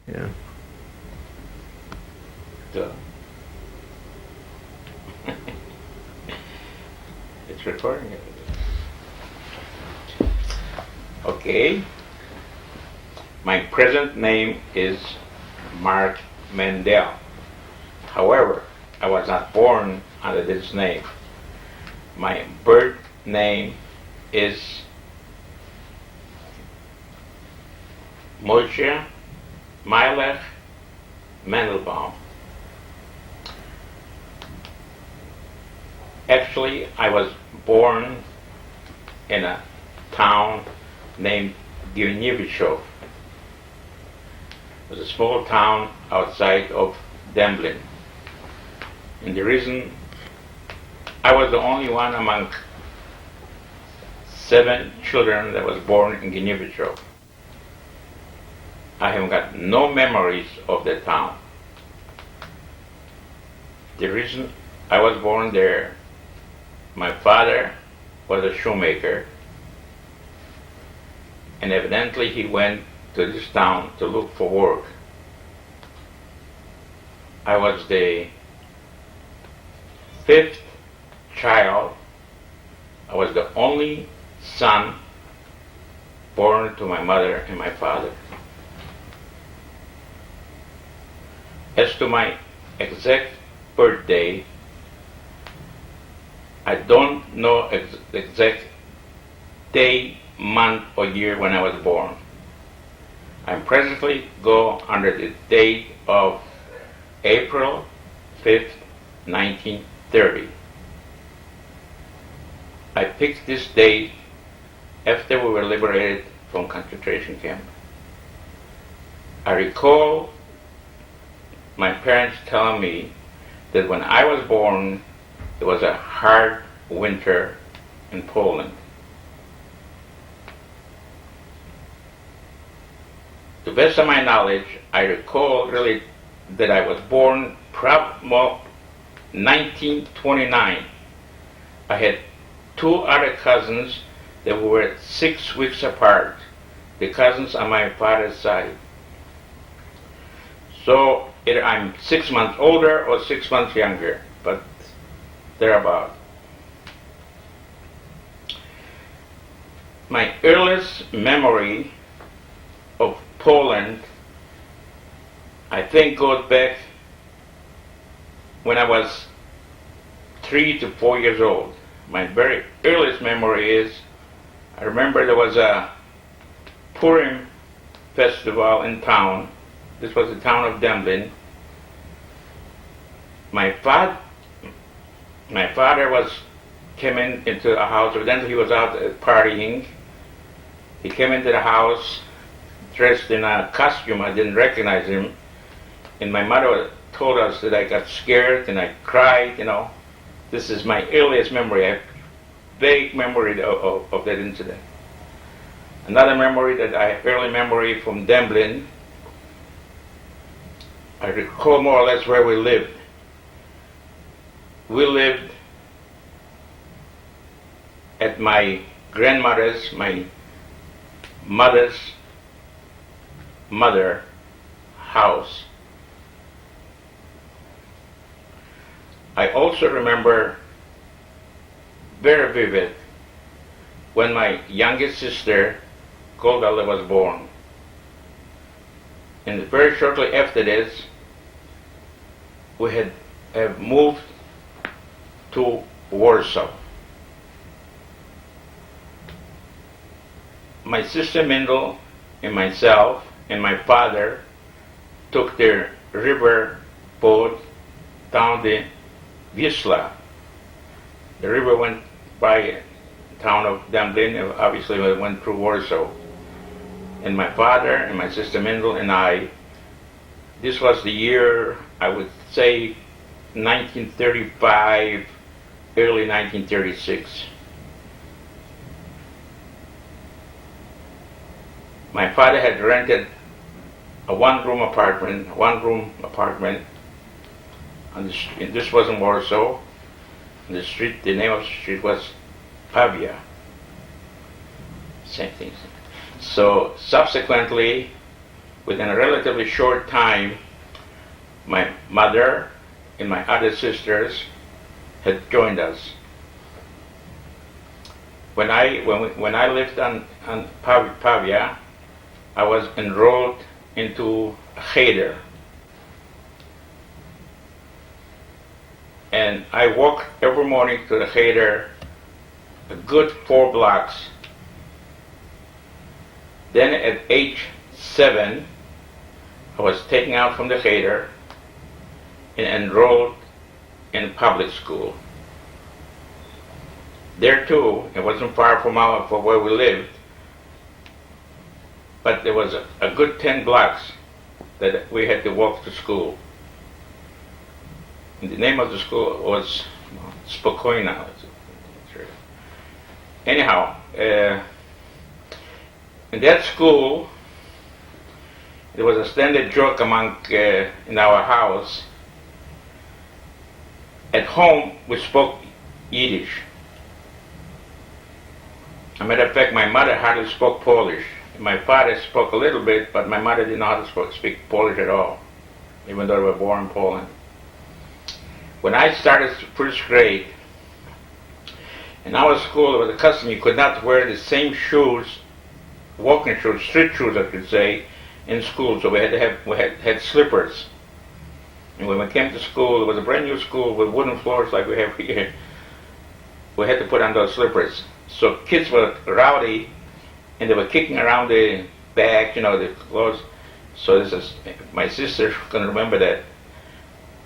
Yeah. So it's recording it. Okay. My present name is Mark Mandel. However, I was not born under this name. My birth name is Moshe Milech Mandelbaum. Actually, I was born in a town named Givnevishov. It was a small town outside of Demblin. And the reason I was the only one among 7 children that was born in Givnevishov. I have got no memories of that town. The reason I was born there, my father was a shoemaker, and evidently he went to this town to look for work. I was the 5th child. I was the only son born to my mother and my father. As to my exact birthday, I don't know the exact day, month, or year when I was born. I presently go under the date of April 5th, 1930. I picked this date after we were liberated from concentration camp. I recall my parents telling me that when I was born, it was a hard winter in Poland. To the best of my knowledge, I recall really that I was born probably 1929. I had 2 other cousins that were 6 weeks apart, the cousins on my father's side. So either I'm 6 months older or 6 months younger, but thereabout. My earliest memory of Poland, I think, goes back when I was 3 to 4 years old. My very earliest memory is, I remember there was a Purim festival in town. This was the town of Demblin. My father came into a house. Evidently he was out partying. He came into the house dressed in a costume. I didn't recognize him. And my mother told us that I got scared and I cried, you know. This is my earliest memory. I have vague memory of that incident. Another memory that I have, early memory from Demblin, I recall more or less where we lived. We lived at my grandmother's, my mother's mother house. I also remember very vivid when my youngest sister, Goldala, was born. And very shortly after this, we have moved to Warsaw. My sister Mandel and myself and my father took the river boat down the Wisla. The river went by the town of Demblin, obviously it went through Warsaw. And my father and my sister Mandel and I, this was the year, I would say 1935, early 1936. My father had rented a one-room apartment, on the street. This was in Warsaw. On the street, the name of the street was Pavia. Same thing. So subsequently, within a relatively short time, my mother and my other sisters had joined us. When I lived on Pavia, I was enrolled into a cheder. And I walked every morning to the cheder a good 4 blocks. Then at age 7, I was taken out from the cheder and enrolled in public school. There too, it wasn't far from where we lived, but there was a good 10 blocks that we had to walk to school. And the name of the school was Spokojna. Anyhow, in that school, there was a standard joke in our house. At home, we spoke Yiddish. As a matter of fact, my mother hardly spoke Polish. My father spoke a little bit, but my mother didn't know how to speak Polish at all, even though we were born in Poland. When I started first grade, in our school, there was a custom you could not wear the same shoes, walking shoes, street shoes, I could say, in school. So we had slippers. And when we came to school, it was a brand new school with wooden floors like we have here. We had to put on those slippers. So kids were rowdy, and they were kicking around the bag, the clothes. So my sister can remember that.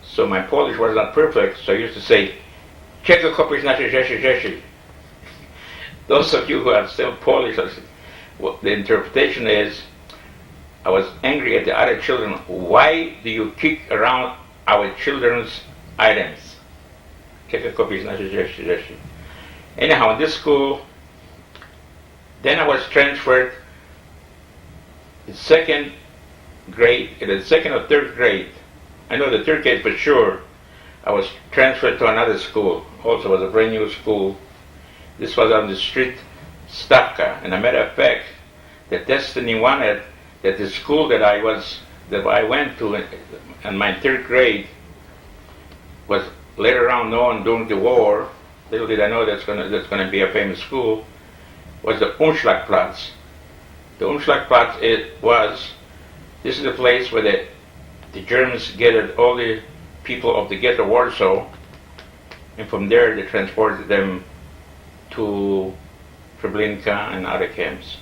So my Polish was not perfect, so I used to say, "Czego kopisz nasze rzeczy?" Those of you who are still Polish, the interpretation is, I was angry at the other children. Why do you kick around our children's items? Czego kopisz nasze rzeczy? Anyhow, in this school, then I was transferred in second or third grade. I know the third grade for sure. I was transferred to another school. Also, was a brand new school. This was on the street Stavka. And a matter of fact, the destiny wanted that the school that I went to in my third grade was later on known during the war. Little did I know that's going to be a famous school. Was the Umschlagplatz. The Umschlagplatz this is the place where the Germans gathered all the people of the ghetto Warsaw, and from there they transported them to Treblinka and other camps.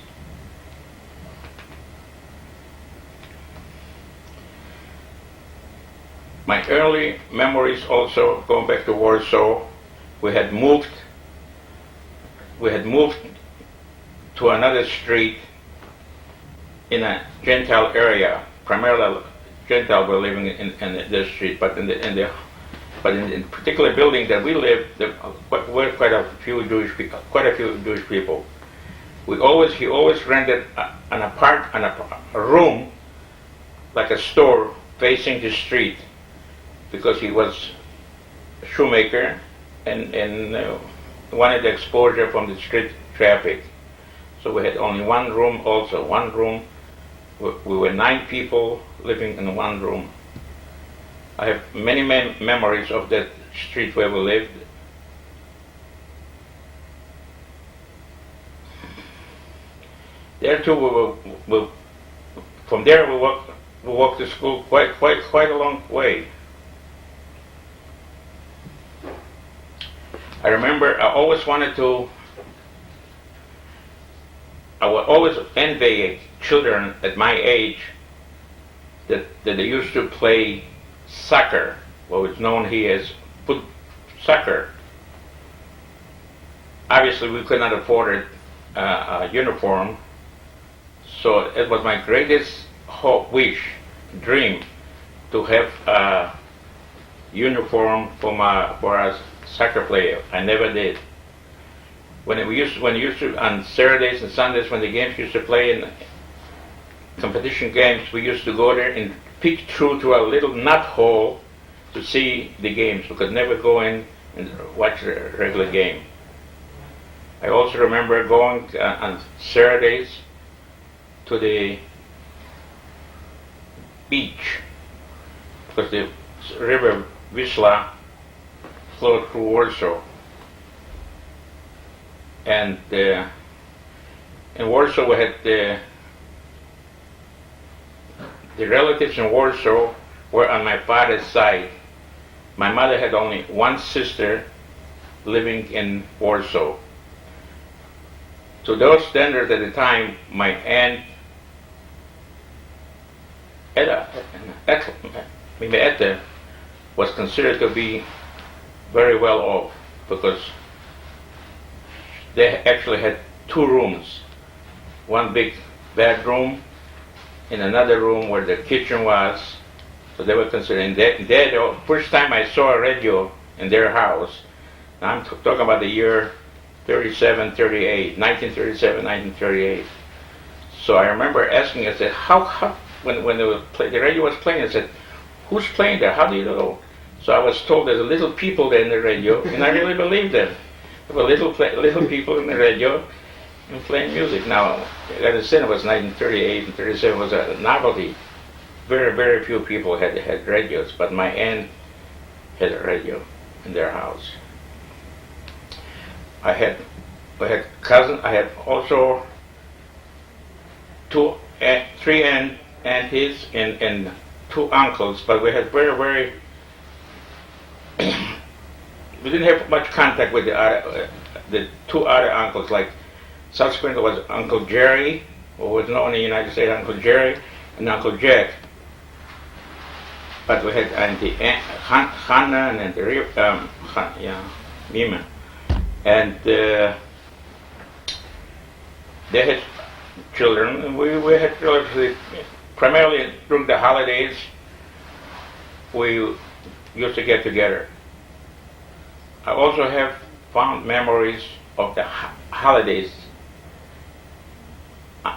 My early memories also, going back to Warsaw, we had moved to another street in a Gentile area. Primarily Gentile were living in this street, but in the particular building that we lived, there were quite a few Jewish people. He always rented a room, like a store, facing the street, because he was a shoemaker and wanted the exposure from the street traffic. So we had only one room also. One room. We were 9 people living in one room. I have many memories of that street where we lived. There too, from there we walked to school quite a long way. I remember I would always envy children at my age that they used to play soccer, what was known here as soccer. Obviously, we could not afford a uniform, so it was my greatest dream, to have a uniform for a soccer player. I never did. When on Saturdays and Sundays, when the games used to play in competition games, we used to go there and peek through to a little knot hole to see the games. We could never go in and watch a regular game. I also remember going on Saturdays to the beach, because the river Wisla flowed through Warsaw. And in Warsaw we had the relatives in Warsaw were on my father's side. My mother had only one sister living in Warsaw. To those standards at the time, my aunt Etta was considered to be very well off, because they actually had two rooms, one big bedroom and another room where the kitchen was. So they were considering that. The first time I saw a radio in their house, I'm talking about the year 1937, 1938. So I remember asking, I said, how when the radio was playing, I said, who's playing there? How do you know? So I was told there's little people there in the radio, and I really believed them. There were little people in the radio and playing music. Now, I understand it was 1938 and 37 was a novelty. Very, very few people had radios, but my aunt had a radio in their house. I had cousins. I had also three aunties and two uncles, but we had very we didn't have much contact with the two other uncles. Like subsequently was Uncle Jerry, who was known in the United States, Uncle Jerry, and Uncle Jack. But we had Auntie Hannah and Auntie Mima, and they had children, and we had relatively, primarily during the holidays, we used to get together. I also have fond memories of the holidays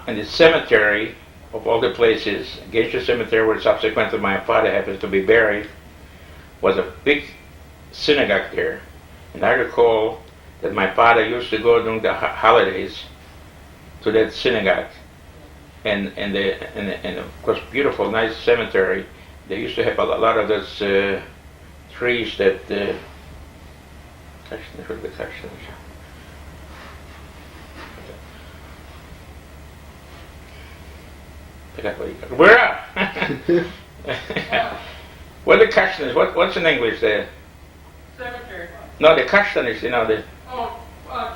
in the cemetery. Of all the places, Geisha Cemetery, where subsequently my father happens to be buried, was a big synagogue there. And I recall that my father used to go during the holidays to that synagogue. And of course, beautiful, nice cemetery. They used to have a lot of those trees that Where up? What the cushion is? What's in English there? Cemetery. No, the cushion is, the. Oh,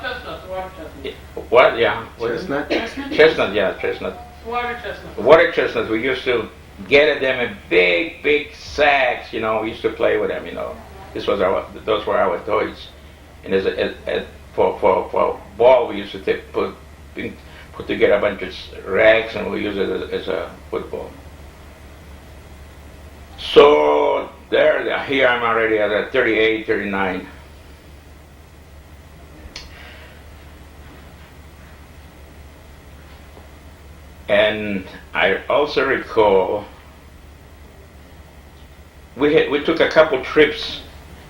chestnuts, water chestnuts. What? Yeah. Chestnut? Chestnut, yeah, chestnut. Water chestnuts. Water chestnuts. We used to gather them in big sacks. We used to play with them. Those were our toys. And for ball, we used to put together a bunch of rags, and we use it as a football. So here I'm already at 38, 39. And I also recall we took a couple trips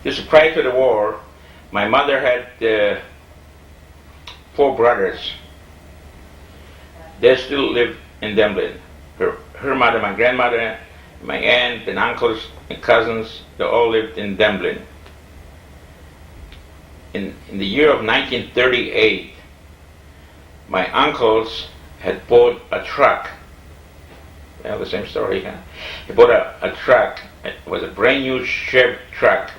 just prior to the war. My mother had 4 brothers. They still live in Dublin. Her mother, my grandmother, my aunt, and uncles and cousins, they all lived in Dublin. In the year of 1938, my uncles had bought a truck. Well, the same story, huh? He bought a truck. It was a brand new Chevy truck.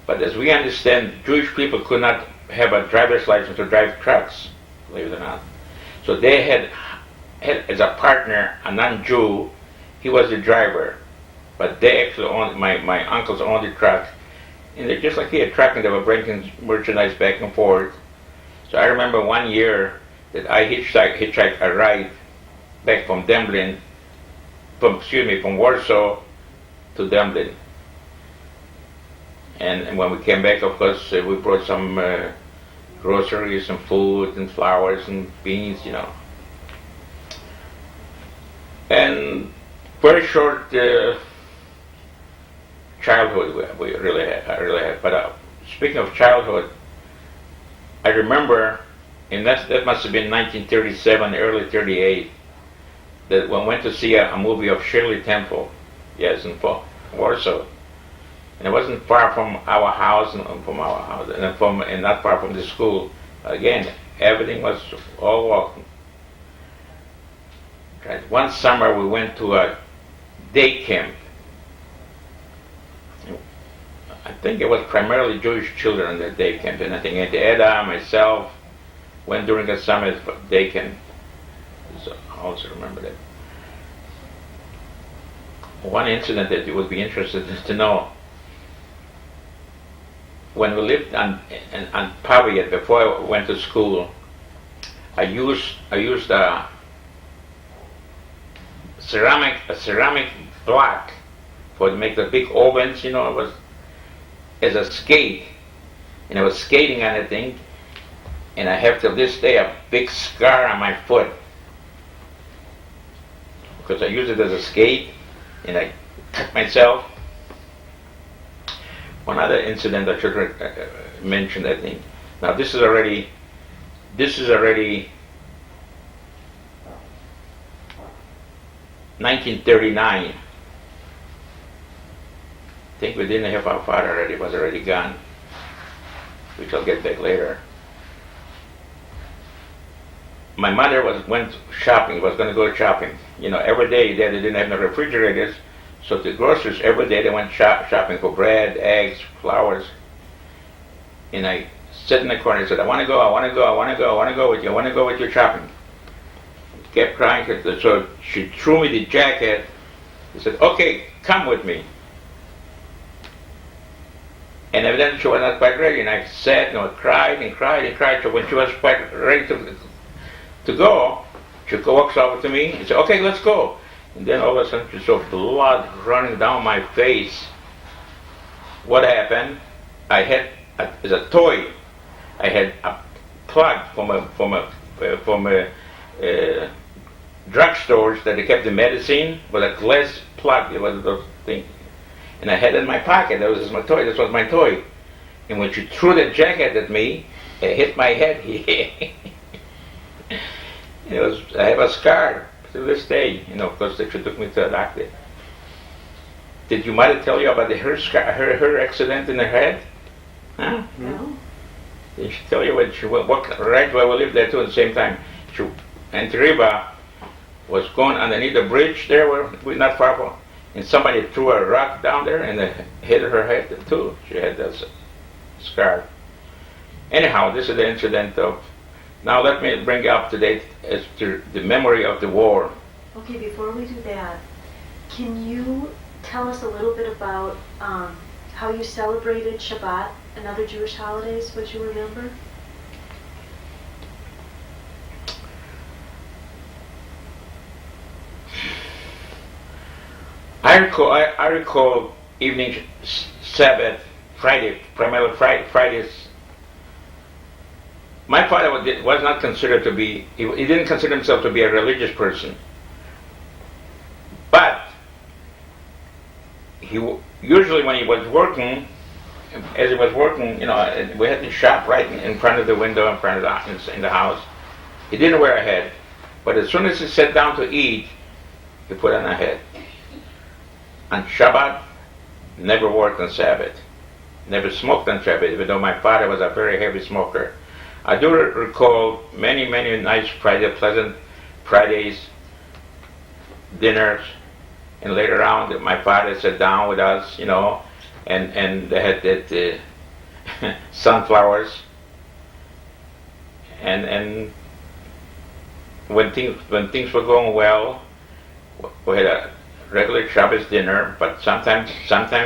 But as we understand, Jewish people could not have a driver's license to drive trucks, believe it or not. So they had as a partner a non-Jew. He was the driver, but they actually owned, my uncles owned the truck, and they're just like he had truck, and they were bringing merchandise back and forth. So I remember one year that I hitchhiked a ride back from Dublin, from Warsaw to Dublin. And when we came back, of course, we brought some groceries and food and flowers and beans, And very short childhood we really had. But speaking of childhood, I remember, and that must have been 1937, early 38. that when we went to see a movie of Shirley Temple, yes, in Warsaw. And it wasn't far from our house, and not far from the school. Again, everything was all walking. Right. One summer we went to a day camp. I think it was primarily Jewish children in that day camp. And I think Aunt Edda, myself, went during the summer day camp. So I also remember that. One incident that you would be interested to know. When we lived on Paviat, before I went to school, I used a ceramic block for to make the big ovens. It was as a skate, and I was skating on the thing, and I have till this day a big scar on my foot because I used it as a skate, and I cut myself. One other incident I should mention, I think. Now this is already 1939. I think we didn't have our father already; was already gone, which I'll get back later. My mother went shopping. Was going to go shopping. Every day they didn't have no refrigerators. So the grocers, every day they went shopping for bread, eggs, flowers. And I sat in the corner and said, I want to go with you shopping. Kept crying. So she threw me the jacket. She said, okay, come with me. And evidently she was not quite ready. And I sat and cried and cried and cried. So when she was quite ready to go, she walks over to me and said, okay, let's go. And then all of a sudden she saw blood running down my face. What happened? I had, as a toy, I had a plug from a drugstores that they kept the medicine with a glass plug. It was those things. And I had it in my pocket. That was my toy. This was my toy. And when she threw the jacket at me, it hit my head. I have a scar to this day, because she took me to a doctor. Did your mother tell you about her accident in her head? Huh? No. Did she tell you when she walked right where we lived there too at the same time? Aunt Reba was going underneath the bridge there, where we're not far from, and somebody threw a rock down there and it hit her head too. She had that scar. Anyhow, this is the incident of. Now let me bring you up to date as to the memory of the war. Okay, before we do that, can you tell us a little bit about how you celebrated Shabbat and other Jewish holidays, what you remember? I recall evening Sabbath, Friday, primarily Fridays. My father was not considered to be, he didn't consider himself to be a religious person. But usually when he was working, as he was working, we had the shop right in front of the window, in the house. He didn't wear a hat, but as soon as he sat down to eat, he put on a hat. On Shabbat, never worked on Sabbath, never smoked on Shabbat, even though my father was a very heavy smoker. I do recall many nice pleasant Fridays, dinners, and later on my father sat down with us, and they had that sunflowers, and when things were going well, we had a regular Shabbos dinner, but sometimes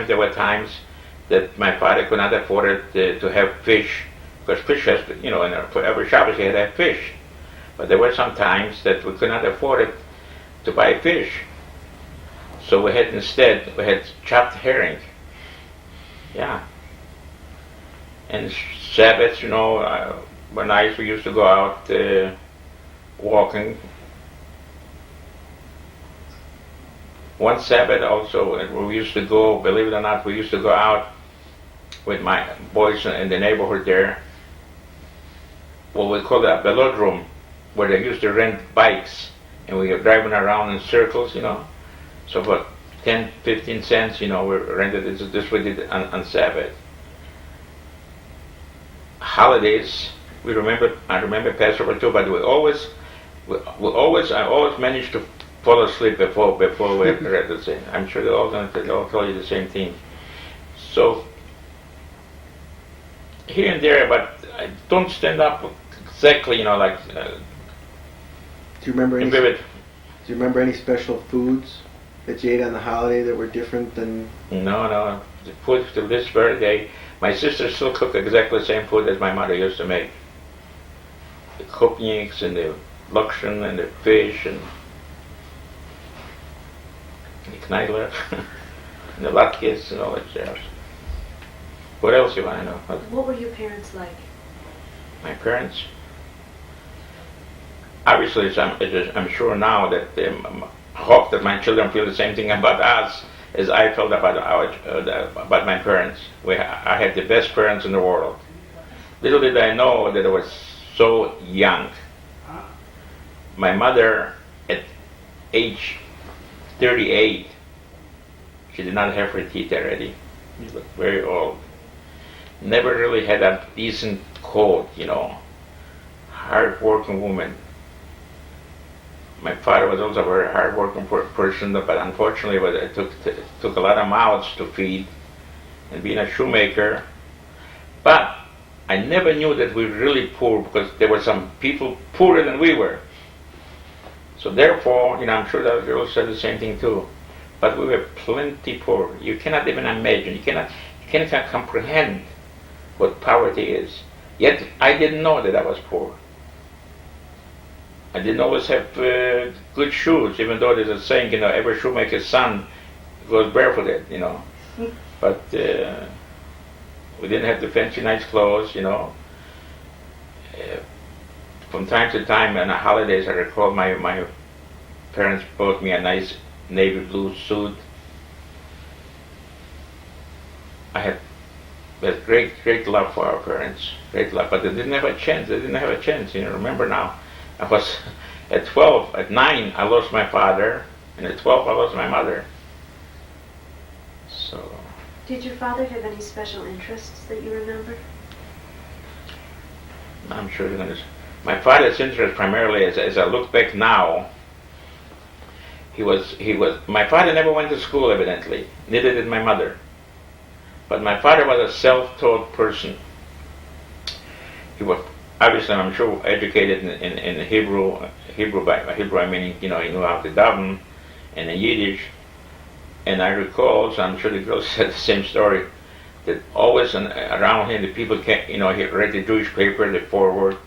there were times that my father could not afford it to have fish, because fish has to, for every Shabbos he had to have fish. But there were some times that we could not afford it to buy fish. So we had chopped herring. Yeah. And Sabbaths, were nice. We used to go out walking. One Sabbath also, we used to go, believe it or not, we used to go out with my boys in the neighborhood there, what we call a velodrome, where they used to rent bikes. and we were driving around in circles, you know. So for 10, 15 cents, you know, we rented this we did on Sabbath. Holidays, I remember Passover too, but I always managed to fall asleep before we read the thing. I'm sure they'll tell you the same thing. So here and there, but I don't stand up exactly, you know, like. Do you remember any? Vivid. Do you remember any special foods that you ate on the holiday that were different than? No. The food till this very day, my sister still cook exactly the same food as my mother used to make. The kopniks and the lakshan and the fish and the kneidler and the latkes and all that stuff. What else you want to know? What were your parents like? My parents? Obviously, I'm sure now that I hope that my children feel the same thing about us as I felt about my parents. I had the best parents in the world. Little did I know that I was so young. My mother, at age 38, she did not have her teeth already. She looked very old. Never really had a decent coat, you know. Hard-working woman. My father was also a very hard-working person, but unfortunately, it took a lot of mouths to feed, and being a shoemaker. But I never knew that we were really poor, because there were some people poorer than we were. So therefore, you know, I'm sure that girl said the same thing too. But we were plenty poor. You cannot even imagine. You cannot comprehend what poverty is. Yet I didn't know that I was poor. I didn't always have good shoes, even though there's a saying, you know, every shoemaker's son goes barefooted, you know. But we didn't have the fancy, nice clothes, you know. From time to time on the holidays, I recall my parents bought me a nice navy blue suit. I had great love for our parents, great love, but they didn't have a chance. You know, remember now, I was at 12, at 9, I lost my father, and at 12, I lost my mother. So. Did your father have any special interests that you remember? I'm sure you're going to. My father's interest primarily, as I look back now, he was. My father never went to school, evidently. Neither did my mother. But my father was a self-taught person. He was obviously, I'm sure, educated in Hebrew. By Hebrew, I mean, you know, he knew how to daven, and in Yiddish. And I recall, so I'm sure the girls said the same story, that always around him the people came, you know, he read the Jewish paper, the forward,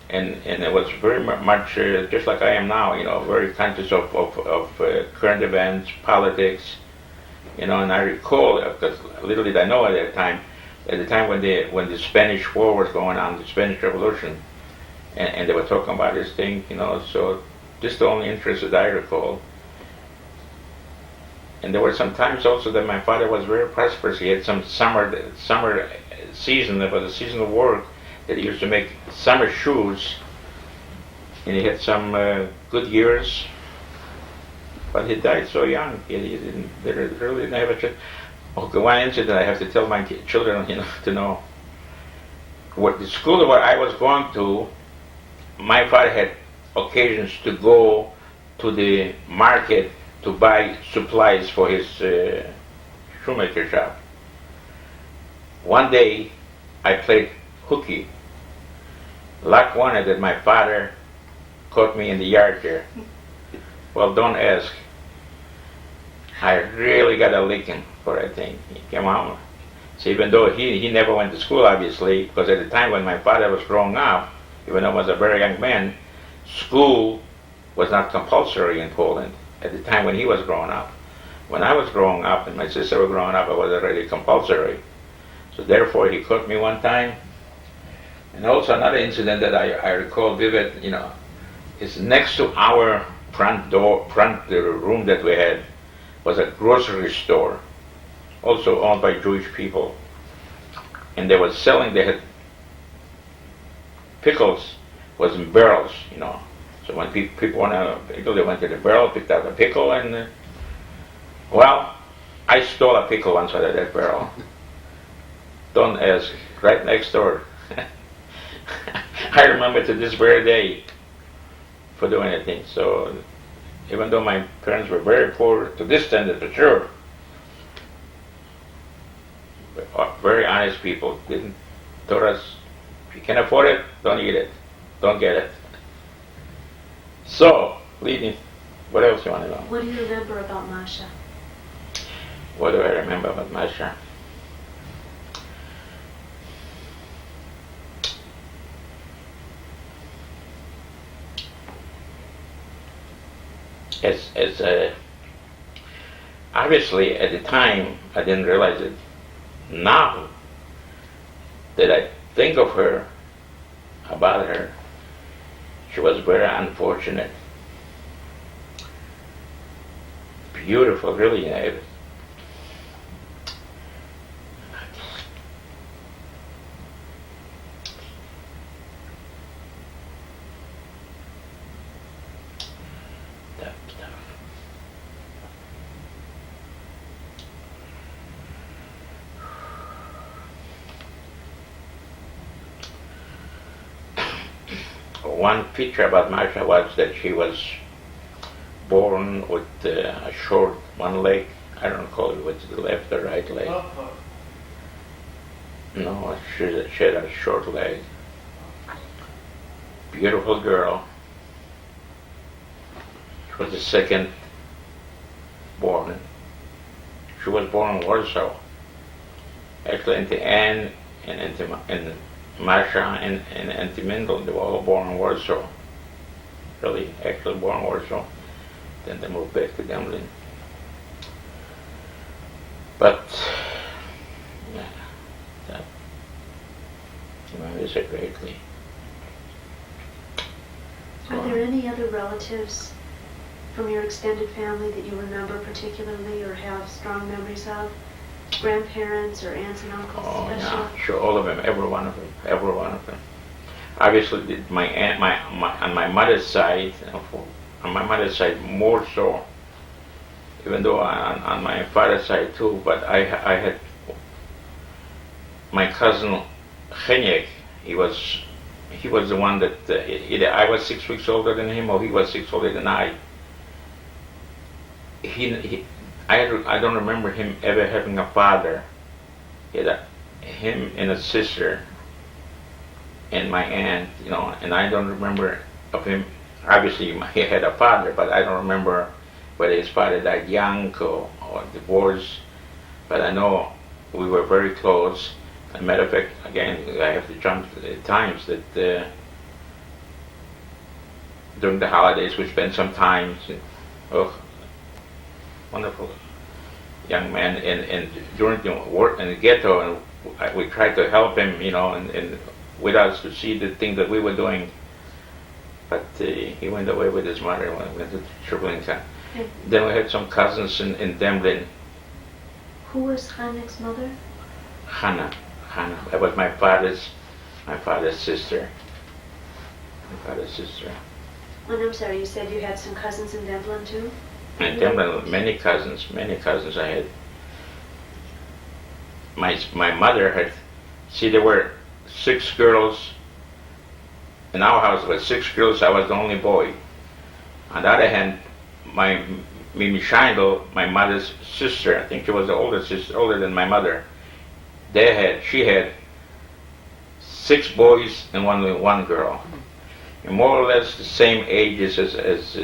and it was very much just like I am now, you know, very conscious of current events, politics, you know. And I recall, because little did I know at the time when the Spanish War was going on, the Spanish Revolution, and they were talking about this thing, you know. So this is the only interest that I recall. And there were some times also that my father was very prosperous. He had some summer season. There was a season of work that he used to make summer shoes, and he had some good years. But he died so young. He really didn't have a chance. Okay, one incident I have to tell my children, you know, to know. What the school where I was going to, my father had occasions to go to the market to buy supplies for his shoemaker shop. One day, I played hooky. Luck wanted that my father caught me in the yard there. Well, don't ask. I really got a licking for that thing. He came home. So even though he never went to school, obviously, because at the time when my father was growing up, even though I was a very young man, school was not compulsory in Poland at the time when he was growing up. When I was growing up and my sister was growing up, it was already compulsory. So therefore he caught me one time. And also another incident that I recall vivid, you know, is next to our front room that we had was a grocery store, also owned by Jewish people. And they had pickles was in barrels, you know. So when people want a pickle, they went to the barrel, picked out a pickle, and well, I stole a pickle once out of that barrel. Don't ask. Right next door. I remember to this very day for doing anything. So even though my parents were very poor, to this standard for sure, but very honest people, didn't told us, if you can afford it, don't eat it, don't get it. So, leading, what else you want to know? What do you remember about Masha? What do I remember about Masha? Obviously at the time I didn't realize it. Now that I think of her, about her, she was very unfortunate. Beautiful, really. One feature about Masha was that she was born with a short one leg. I don't call it with the left or right leg. No, she had a short leg. Beautiful girl. She was the second born. She was born in Warsaw. Actually, into Anne and into Masha and Mandel, they were all born in Warsaw. Really, actually born in Warsaw. Then they moved back to Dublin. But, yeah, that remembers her greatly. Are there any other relatives from your extended family that you remember particularly or have strong memories of? Grandparents or aunts and uncles? Oh, especially? yeah, sure, all of them, every one of them. Obviously, my aunt, on my mother's side, more so, even though on my father's side too, but I had my cousin Heniek. He was the one that either I was 6 weeks older than him or he was 6 older than I. I don't remember him ever having a father. He had him and a sister and my aunt, and I don't remember of him. Obviously, he had a father, but I don't remember whether his father died young or divorced. But I know we were very close. As a matter of fact, again, I have to jump to the times that during the holidays we spent some time. Wonderful young man, and during the work in the ghetto, and we tried to help him, and with us to see the things that we were doing. But he went away with his mother when we went to Treblinka. Then we had some cousins in Dublin. Who was Hanek's mother? Hannah. That was my father's sister. And I'm sorry, you said you had some cousins in Dublin too? In Dublin, many cousins I had. My mother had, there were 6 girls. In our house there were 6 girls, I was the only boy. On the other hand, Mimi Scheindl, my mother's sister, I think she was the older sister, older than my mother. She had 6 boys and one girl. And more or less the same ages as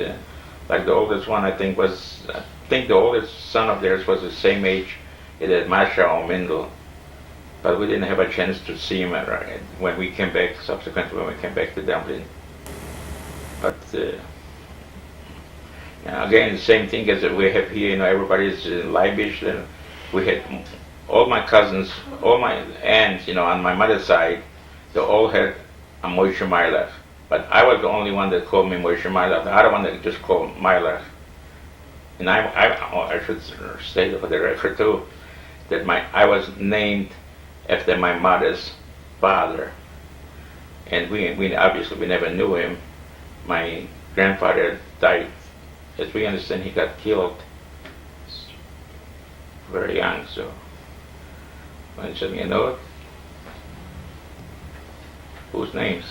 like the oldest one, I think the oldest son of theirs was the same age as Masha or Mandel. But we didn't have a chance to see him when we came back, subsequently when we came back to Dublin. But again, the same thing as we have here, everybody's Leibish, and we had all my cousins, all my aunts, on my mother's side, they all had a Moshe Meilach. But I was the only one that called me Moshe Meilach. The other one that just called Meilach. And I should state for the record too, that I was named after my mother's father. And we obviously never knew him. My grandfather died. As we understand, he got killed very young. So when he sent me a note, whose names?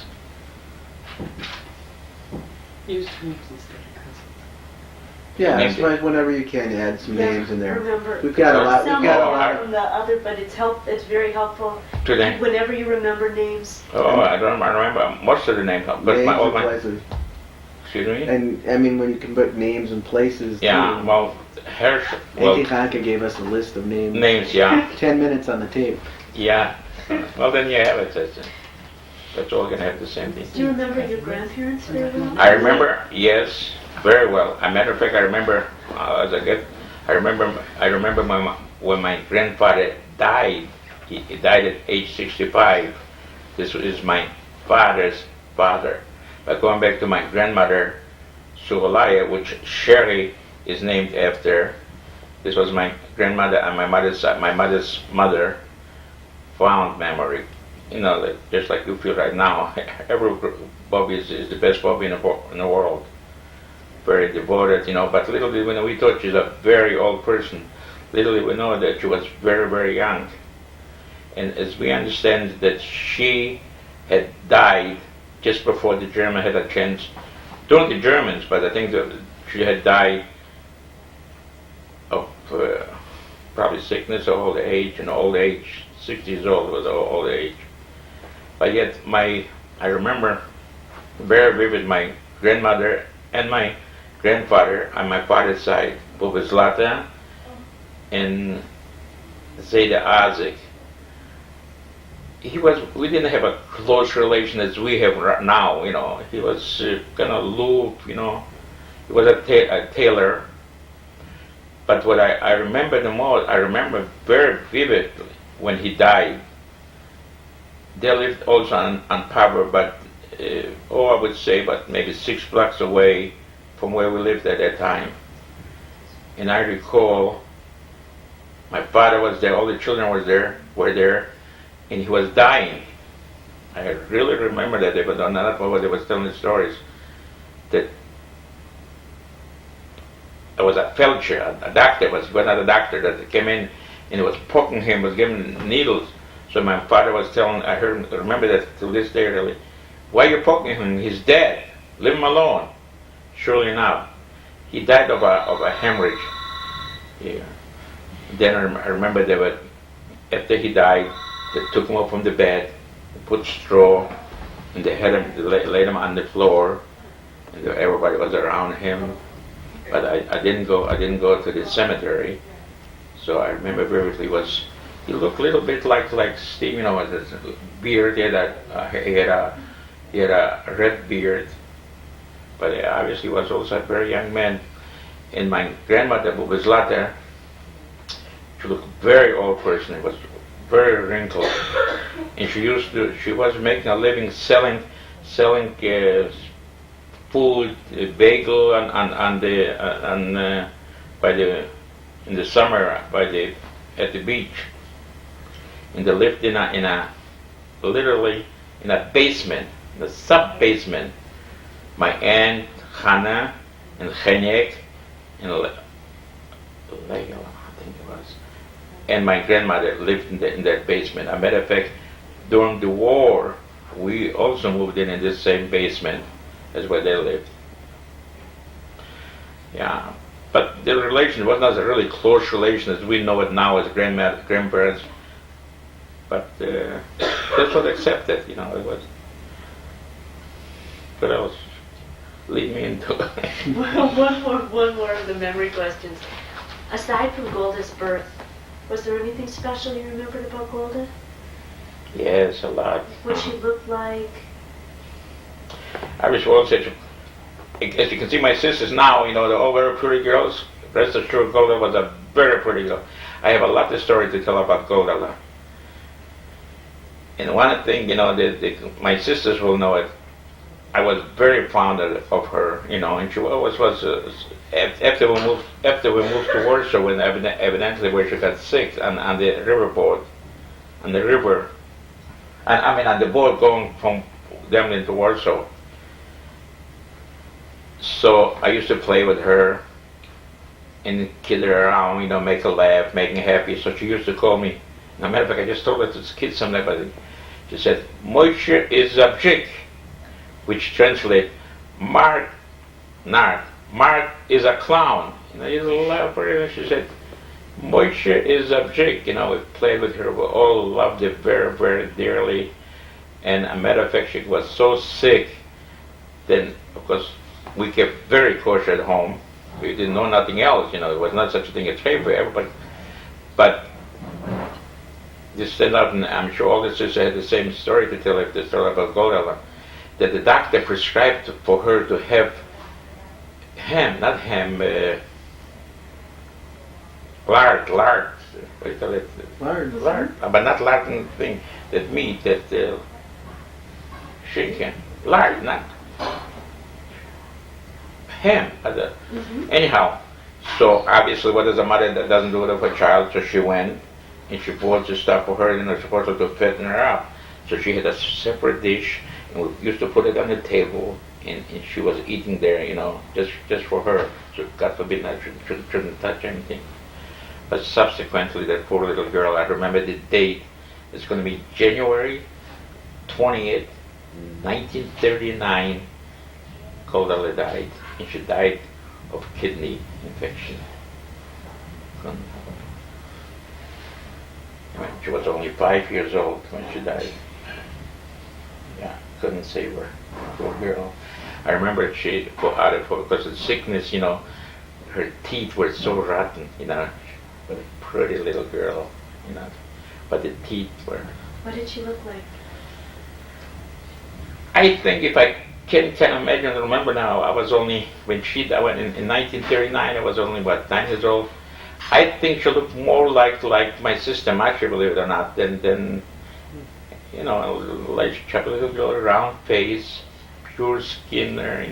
Use names instead of cousins. Yeah, Names it's like whenever you can add some Yeah, names in there. remember- We've got a lot. Some We've got a more lot. from the other, but it's very helpful. To them. Whenever you remember names. Oh, I don't remember most of the names, but Names all and my, places. excuse me? And I mean, when you can put names and places. Yeah, too. well, Hersch, well, Auntie Hanka gave us a list of names. names, yeah, 10 minutes on the tape. yeah. Well, then you have it, that's all gonna have the same thing. Do you remember your grandparents very well? I remember, yes, very well. As a matter of fact, I remember as a kid, I remember when my grandfather died. He died at age 65. This is my father's father. But going back to my grandmother, Suvalaya, which Sherry is named after. This was my grandmother and my mother's mother. Fond memory. You know, just like you feel right now, every Bobby is the best Bobby in the world. Very devoted, you know, but little did we know, we thought she's a very old person. Little did we know that she was very, very young. And as we understand that she had died just before the German had a chance, during the Germans, but I think that she had died of probably sickness or old age, and old age, 60 years old was old age. But yet I remember very vivid my grandmother and my grandfather on my father's side, Bobislata and Zeta Isaac. We didn't have a close relation as we have right now, you know. He was kind of aloof, you know. He was a tailor. But what I remember the most, I remember very vividly when he died. They lived also on Pablo, but I would say, but maybe 6 blocks away from where we lived at that time. And I recall my father was there, all the children were there, and he was dying. I really remember that. They were not what they was telling the stories. That there was a felcher, a doctor, was another doctor that came in and was poking him, was giving him needles. So my father was telling, I remember that to this day really, why are you poking him? He's dead. Leave him alone. Surely enough, he died of a hemorrhage. Yeah. Then I remember after he died, they took him up from the bed, put straw, and they laid him on the floor, and everybody was around him. But I didn't go to the cemetery, so I remember vividly he looked a little bit like Steve, you know, with his beard. He had a red beard, but obviously was also a very young man. And my grandmother, Bobislata, she looked very old person. It was very wrinkled, and she was making a living selling food, bagel in the summer at the beach. And they lived literally in a basement, in a sub-basement. My aunt Hannah and Chenyek and Leila, I think it was, and my grandmother lived in that basement. As a matter of fact, during the war, we also moved in this same basement as where they lived. Yeah, but the relation was not a really close relation as we know it now as grandparents. But this was accepted, you know. It was. What else? Lead me into it. one more of the memory questions. Aside from Golda's birth, was there anything special you remembered about Golda? Yes, a lot. What she looked like? I was all such. As you can see, my sisters now, you know, they're all very pretty girls. Rest assured, Golda was a very pretty girl. I have a lot of stories to tell about Golda. And one thing, you know, my sisters will know it. I was very fond of her, you know, and she always was. After we moved to Warsaw, when evidently where she got sick on the riverboat, on the river, and I mean on the boat going from Demlin to Warsaw. So I used to play with her and kid her around, make her laugh, make her happy. So she used to call me. As a matter of fact, I just told her this kid something about it. She said, Moshe is a pshik, which translates Mark is a clown. I used to laugh for her. She said, Moshe is a pshik. We played with her. We all loved it very, very dearly. And a matter of fact, she was so sick. Then, of course, we kept very kosher at home. We didn't know nothing else. There was not such a thing as TAPE for everybody. But this stand up, and I'm sure all the sisters had the same story to tell, if the story about Goldella, that the doctor prescribed for her to have lard, what do you call it? Lard, but not lard thing, that meat, that chicken, lard, not ham. Anyhow, so obviously, what is a mother that doesn't do it for a child? So she went and she bought the stuff for her, and they're supposed to fatten her up. So she had a separate dish, and we used to put it on the table, and she was eating there, just for her. So God forbid, I shouldn't touch anything. But subsequently, that poor little girl, I remember the date. It's going to be January 20th, 1939. Goldella died, and she died of kidney infection. She was only 5 years old when she died. Yeah, couldn't save her. Poor girl. I remember she got out of her because of sickness, her teeth were so rotten, but a pretty little girl, but the teeth were. What did she look like? I think if I can imagine and remember now, I was only, when she died in 1939, I was only, 9 years old. I think she looked more like my sister, Masha, believe it or not, than like a little girl, round face, pure skin there,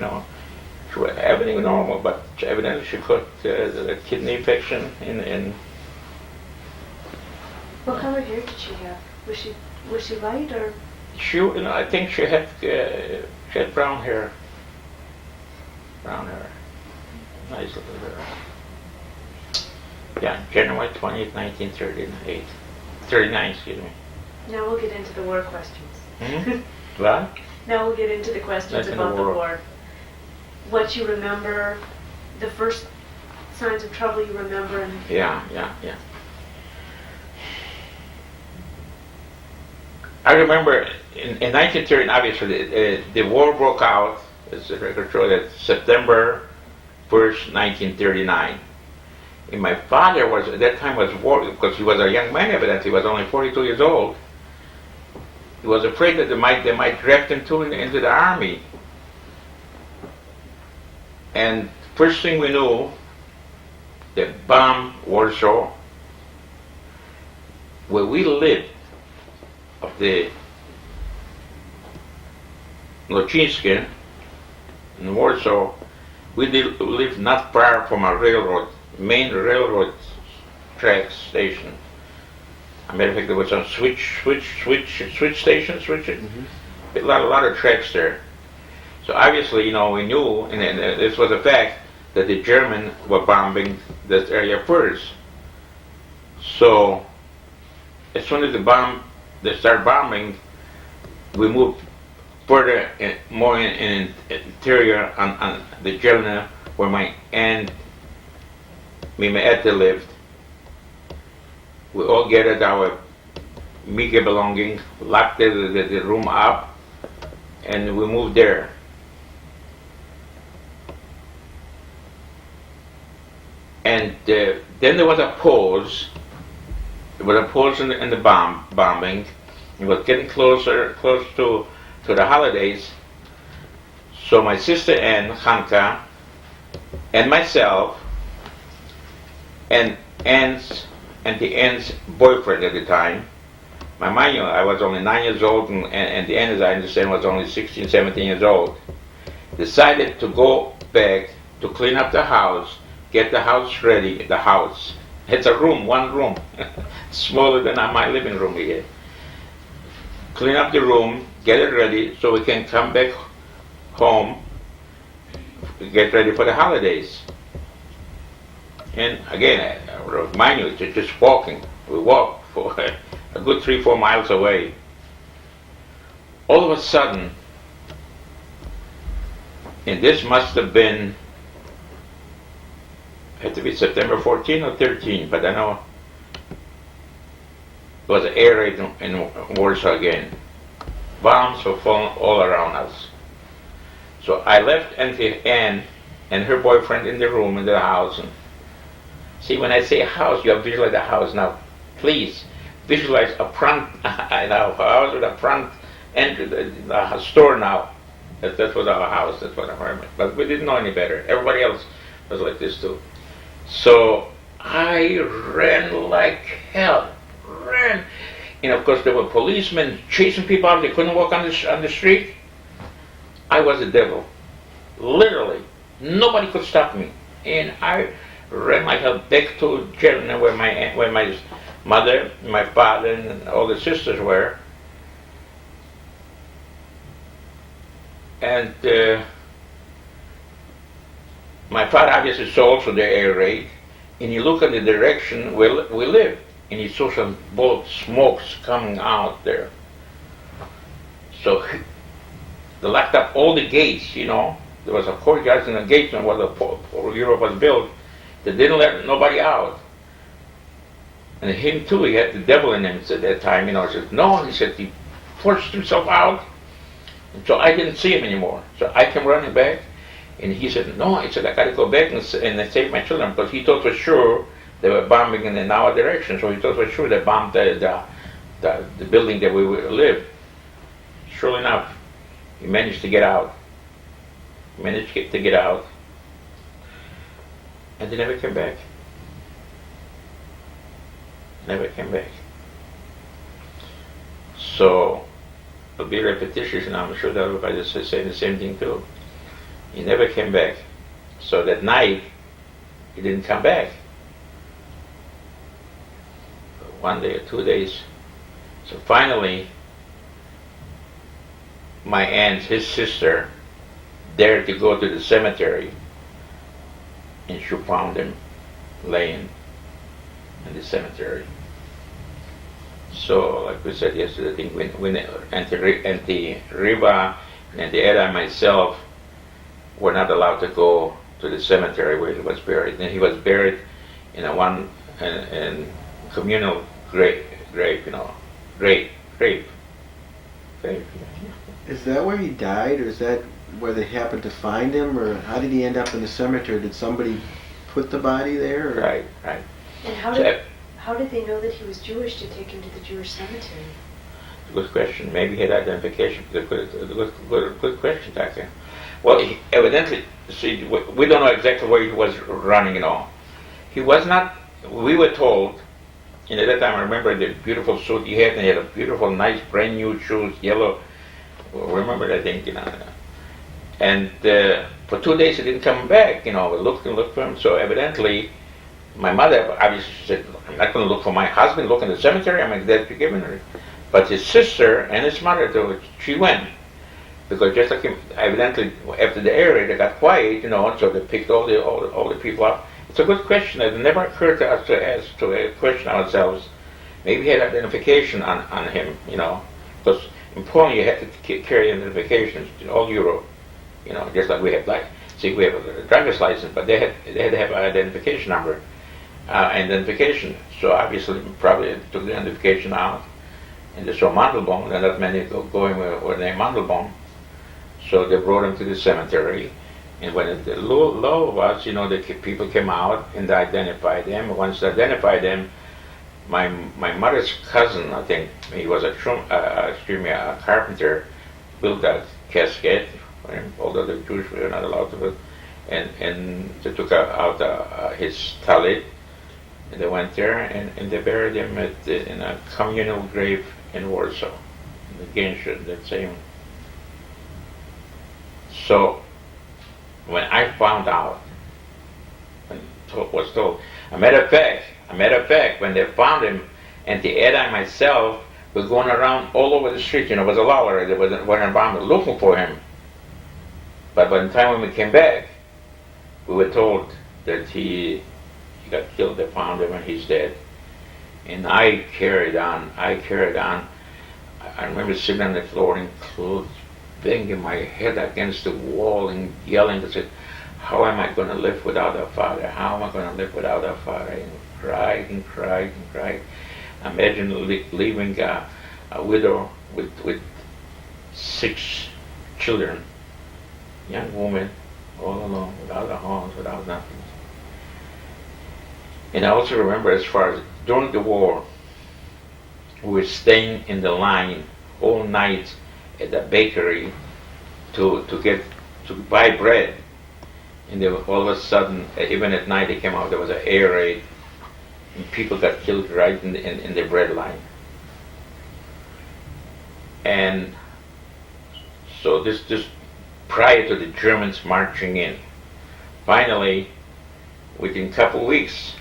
She was everything normal, but evidently she got a kidney infection in. What color hair did she have? Was she light or? I think she had brown hair. Brown hair. Nice little girl. Yeah, January 20th, 1938. 39, excuse me. Now we'll get into the war questions. What? Now we'll get into the questions That's in about the the war. war. What you remember, the first signs of trouble you remember. And Yeah. I remember in 1939, obviously, the war broke out, as the record shows, that September 1st, 1939. And my father was, at that time, war, because he was a young man, evidently, he was only 42 years old. He was afraid that they might draft him into the army. And first thing we knew, they bombed Warsaw, where we lived, of the Locińskie in Warsaw. We lived not far from a main railroad track station. As a matter of fact, there was some switch stations, a lot of tracks there. So obviously, we knew, and this was a fact, that the Germans were bombing this area first. So as soon as they started bombing, we moved further, more in interior on the Jelena, where my aunt, my Etta lived. We all gathered our meager belongings, locked the room up, and we moved there. And then there was a pause. There was a pause in the bombing. It was getting close to the holidays. So my sister Ann, Hanka, and myself, and the Ann's boyfriend at the time, mind you, I was only 9 years old, and the Ann, as I understand, was only 16, 17 years old, decided to go back to clean up the house, get the house ready. The house, it's a room, one room, smaller than my living room here. Clean up the room, get it ready so we can come back home get ready for the holidays. And again, I remind you, it's just walking. We walked for a good 3-4 miles away. All of a sudden, and this must have been, had to be September 14 or 13, but I know it was an air raid in Warsaw again. Bombs were falling all around us. So I left Auntie Ann and her boyfriend in the room in the house. And see, when I say house, you have to visualize the house. Now, please visualize a front, a house with a front entry, the store now. That was our house, that's what I remember. But we didn't know any better. Everybody else was like this too. So I ran like hell. Ran. And of course there were policemen chasing people out. They couldn't walk on the street. I was the devil. Literally. Nobody could stop me. And I ran like hell back to Jelena where my mother, my father, and all the sisters were. And my father obviously saw also the air raid, and you look at the direction we live, and you saw some bullet smokes coming out there. So they locked up all the gates, you know. There was a courtyard and a gate where the Europe was built. They didn't let nobody out. And him too, he had the devil in him at that time, you know. He said, no, he said, he forced himself out. And so I didn't see him anymore. So I came running back, and he said, no, I said, I got to go back and save my children, because he thought for sure they were bombing in our direction. So he thought for sure they bombed the building that we lived. Sure enough, he managed to get out. He managed to get out. And they never came back. Never came back. So, it'll be repetitious, and I'm sure that everybody is saying the same thing too. He never came back. So that night, he didn't come back. 1 day or 2 days. So finally, my aunt, his sister, dared to go to the cemetery, and she found him laying in the cemetery. So, like we said yesterday, I think when Auntie Riva and Auntie Eda and myself were not allowed to go to the cemetery where he was buried. And he was buried in a communal grave, you know, grave. Is that where he died, or is that where they happened to find him, or how did he end up in the cemetery? Did somebody put the body there? Or? Right. And how did they know that he was Jewish to take him to the Jewish cemetery? Good question. Maybe he had identification. Good question, Doctor. Well, evidently, see, we don't know exactly where he was running and all. He was not, we were told, and at that time I remember the beautiful suit he had, and he had a beautiful, nice, brand new shoes, yellow. Remember that thing, you know. And for 2 days he didn't come back, you know. We looked for him. So evidently, my mother obviously said, I'm not going to look for my husband, look in the cemetery, I'm dead to give him. But his sister and his mother, she went. Because just like him, evidently, after the air raid, they got quiet, you know, so they picked all the people up. It's a good question. It never occurred to us to question ourselves. Maybe he had identification on him, you know. Because in Poland, you had to carry identifications in all Europe, you know, just like we have, we have a driver's license, but they had to have an identification number, identification. So obviously, probably took the identification out, and they saw Mandelbaum. There are not many going were named Mandelbaum. So they brought him to the cemetery, and when the law was, you know, the people came out and they identified them. Once they identified them, my mother's cousin, I think, he was a carpenter, built a casket for him, although the Jews were not allowed to build, and they took out his talit, and they went there and they buried him in a communal grave in Warsaw, in the Genshin, that same. So, when I found out, and was told, a matter of fact, when they found him, Auntie Eda and myself were going around all over the street, you know, it was a lawyer, there was an environment looking for him. But by the time when we came back, we were told that he got killed. They found him and he's dead. And I carried on. I remember sitting on the floor and banging my head against the wall and yelling. I said, how am I going to live without a father? How am I going to live without a father? And cried and cried and cried. Imagine leaving a widow with 6 children, young woman, all alone, without a home, without nothing. And I also remember, as far as during the war, we were staying in the line all night at the bakery to buy bread. And then all of a sudden, even at night, they came out. There was an air raid, and people got killed right in the bread line. And so this prior to the Germans marching in, finally, within a couple weeks,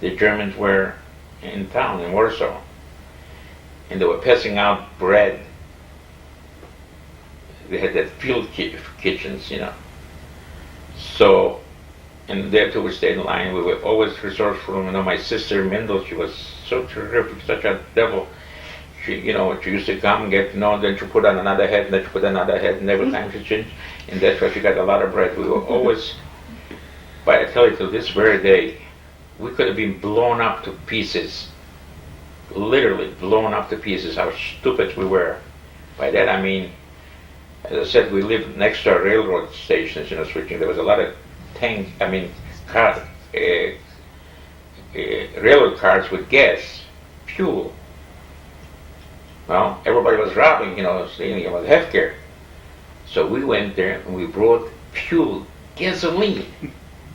the Germans were in town in Warsaw, and they were passing out bread. They had that field kitchens, you know. So, and there too we stayed in line. We were always resourceful. You know, my sister Mandel, she was so terrific, such a devil. She used to come and get, then she put on another head, and then she put another head, and every time she changed, and that's why she got a lot of bread. We were always, but I tell you, to this very day, we could have been blown up to pieces, literally blown up to pieces, how stupid we were. By that I mean, as I said, we lived next to our railroad stations, switching. There was a lot of railroad cars with gas, fuel. Well, everybody was robbing, saying it was healthcare. So we went there and we brought fuel, gasoline.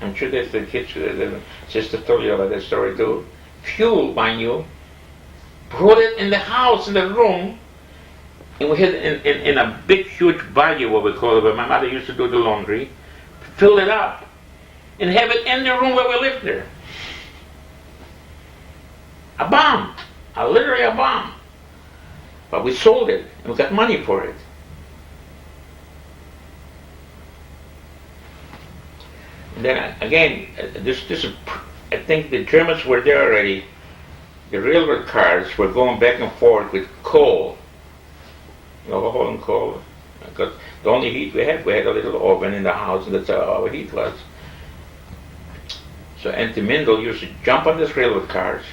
I'm sure that the kids, the sister told you about that story too. Fuel, mind you, brought it in the house, in the room, and we had in a big, huge bayou, what we call it, where my mother used to do the laundry, fill it up, and have it in the room where we lived there. A bomb, literally a bomb. But we sold it, and we got money for it. And then again, I think the Germans were there already. The railroad cars were going back and forth with coal. Hauling coal. Because the only heat we had a little oven in the house, and that's how our heat was. So Auntie Mandel used to jump on these railroad cars,